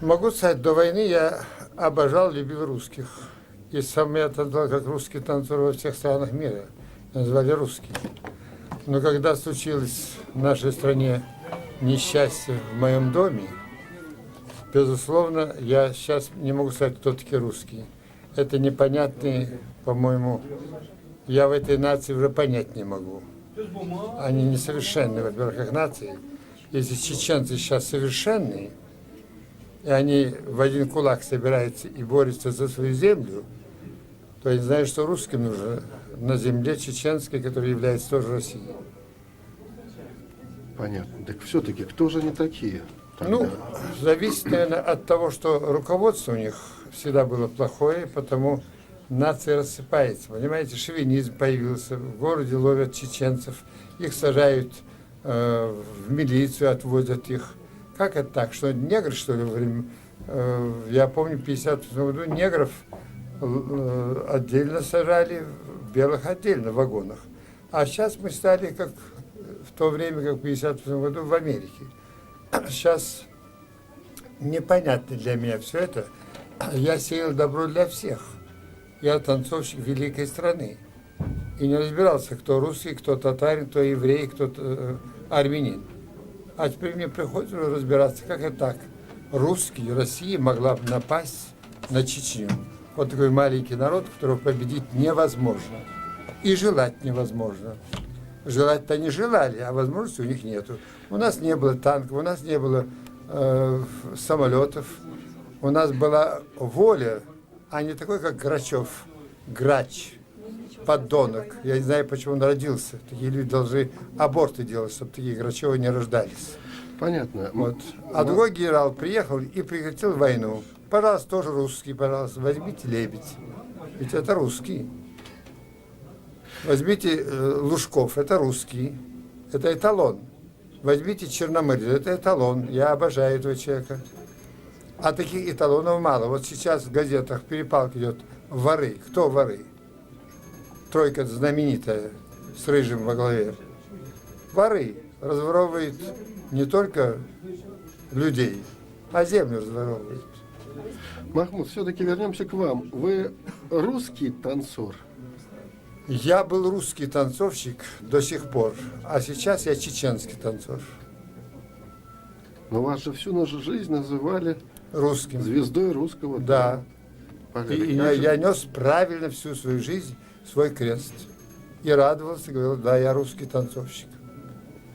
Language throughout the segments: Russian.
Могу сказать, до войны я обожал, любил русских. И сам я танцевал как русский танцор во всех странах мира. Назвали русский. Но когда случилось в нашей стране несчастье в моем доме, безусловно, я сейчас не могу сказать, кто такие русские. Это непонятные, по-моему, я в этой нации уже понять не могу. Они несовершенны, во-первых, как нации. Если чеченцы сейчас совершенные, и они в один кулак собираются и борются за свою землю, то я знаю, что русским нужно на земле чеченской, которая является тоже Россией. Понятно. Так все-таки кто же они такие? Тогда? Ну, зависит, наверное, от того, что руководство у них всегда было плохое, потому нация рассыпается. Понимаете, шовинизм появился, в городе ловят чеченцев, их сажают в милицию, отвозят их. Как это так? Что негры, что ли, во время... я помню, в 1958 году негров отдельно сажали, белых отдельно в вагонах. А сейчас мы стали, как в то время, как в 1958 году в Америке. Сейчас непонятно для меня все это. Я сеял добро для всех. Я танцовщик великой страны. И не разбирался, кто русский, кто татарин, кто еврей, кто армянин. А теперь мне приходится уже разбираться, как это так. Русский, Россия могла бы напасть на Чечню. Вот такой маленький народ, которого победить невозможно. И желать невозможно. Желать-то не желали, а возможности у них нету. У нас не было танков, у нас не было самолетов. У нас была воля, а не такой, как Грачев, грач, подонок. Я не знаю, почему он родился. Такие люди должны аборты делать, чтобы такие Грачевы не рождались. Понятно. Вот. А другой генерал приехал и прекратил войну. Пожалуйста, тоже русский, пожалуйста, возьмите Лебедь. Ведь это русский. Возьмите Лужков, это русский. Это эталон. Возьмите Черномырдина, это эталон. Я обожаю этого человека. А таких эталонов мало. Вот сейчас в газетах перепалка идет. Воры. Кто воры? Тройка знаменитая, с Рыжим во главе. Воры разворовывают не только людей, а землю разворовывают. Махмуд, все-таки вернемся к вам. Вы русский танцор? Я был русский танцовщик до сих пор, а сейчас я чеченский танцор. Но вас же всю нашу жизнь называли Русским. звездой русского. Да. Порядка. И я нес правильно всю свою жизнь свой крест. И радовался, говорил, да, я русский танцовщик.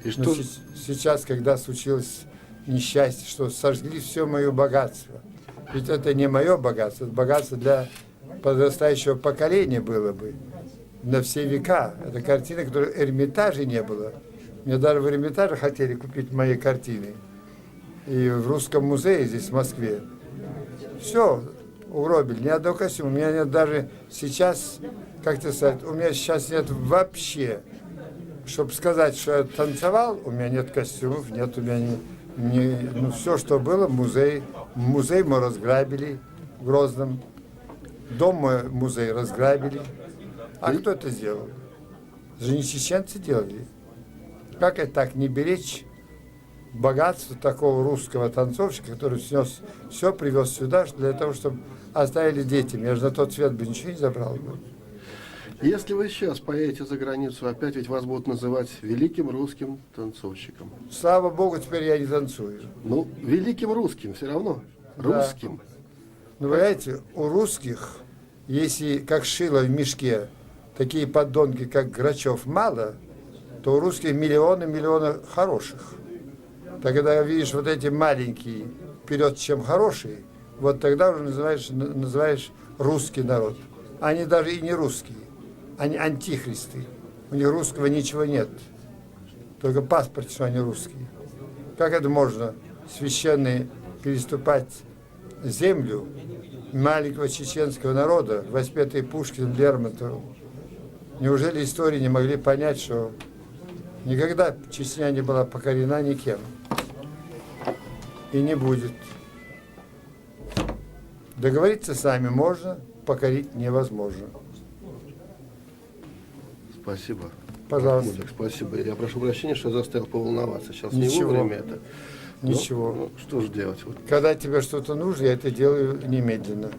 И Но что? сейчас, когда случилось несчастье, что сожгли все мое богатство. Ведь это не мое богатство, это богатство для подрастающего поколения было бы. На все века. Это картина, которой в Эрмитаже не было. Мне даже в Эрмитаже хотели купить мои картины. И в Русском музее здесь, в Москве. Все угробили, ни одного костюма. У меня нет даже сейчас, как тебе сказать, у меня сейчас нет вообще, чтобы сказать, что я танцевал, у меня нет костюмов, нет у меня ну, все, что было, музей. Музей мы разграбили в Грозном. Дом мой музей разграбили. А кто это сделал? Это же не чеченцы делали. Как это так, не беречь богатство такого русского танцовщика, который снес все, привез сюда, для того, чтобы оставили детям. Я же на тот свет бы ничего не забрал бы. Если вы сейчас поедете за границу, опять ведь вас будут называть великим русским танцовщиком. Слава Богу, теперь я не танцую. Ну, великим русским все равно. Да. Русским. Но вы знаете, у русских, если как шило в мешке, такие подонки, как Грачев, мало, то у русских миллионы хороших. Тогда видишь вот эти маленькие вперед, чем хорошие, вот тогда уже называешь русский народ. Они даже и не русские, они антихристы. У них русского ничего нет, только паспорт, что они русские. Как это можно, священные, переступать землю маленького чеченского народа, воспетый Пушкиным, Лермонтовым? Неужели истории не могли понять, что никогда Чечня не была покорена никем? И не будет. Договориться с нами можно, покорить невозможно. Спасибо. Пожалуйста. Махмудик, спасибо. Я прошу прощения, что заставил поволноваться. Сейчас Ничего. не вовремя это. Ничего. Ну, что же делать? Вот. Когда тебе что-то нужно, я это делаю немедленно.